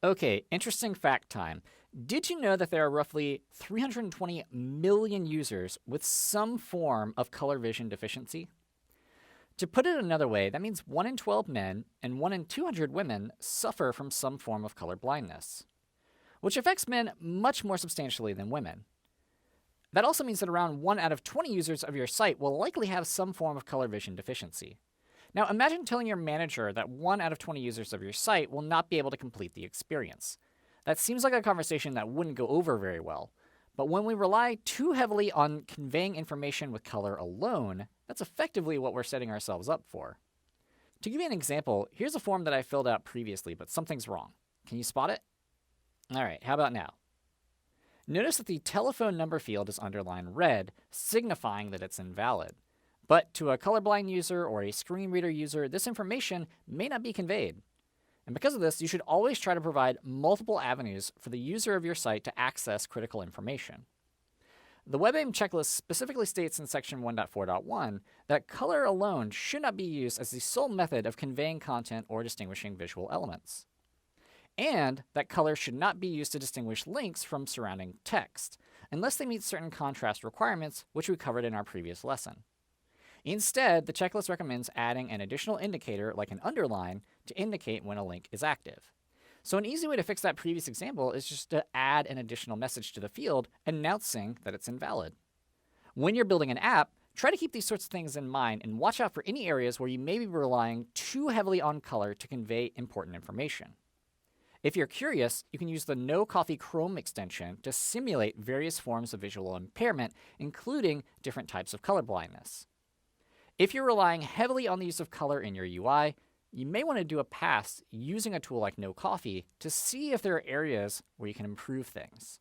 Okay, interesting fact time. Did you know that there are roughly 320 million users with some form of color vision deficiency? To put it another way, that means 1 in 12 men and 1 in 200 women suffer from some form of color blindness, which affects men much more substantially than women. That also means that around 1 out of 20 users of your site will likely have some form of color vision deficiency. Now, imagine telling your manager that 1 out of 20 users of your site will not be able to complete the experience. That seems like a conversation that wouldn't go over very well. But when we rely too heavily on conveying information with color alone, that's effectively what we're setting ourselves up for. To give you an example, here's a form that I filled out previously, but something's wrong. Can you spot it? All right, how about now? Notice that the telephone number field is underlined red, signifying that it's invalid. But to a colorblind user or a screen reader user, this information may not be conveyed. And because of this, you should always try to provide multiple avenues for the user of your site to access critical information. The WebAIM checklist specifically states in section 1.4.1 that color alone should not be used as the sole method of conveying content or distinguishing visual elements. And that color should not be used to distinguish links from surrounding text, unless they meet certain contrast requirements, which we covered in our previous lesson. Instead, the checklist recommends adding an additional indicator like an underline to indicate when a link is active. So an easy way to fix that previous example is just to add an additional message to the field announcing that it's invalid. When you're building an app, try to keep these sorts of things in mind and watch out for any areas where you may be relying too heavily on color to convey important information. If you're curious, you can use the NoCoffee Chrome extension to simulate various forms of visual impairment, including different types of color blindness. If you're relying heavily on the use of color in your UI, you may want to do a pass using a tool like NoCoffee to see if there are areas where you can improve things.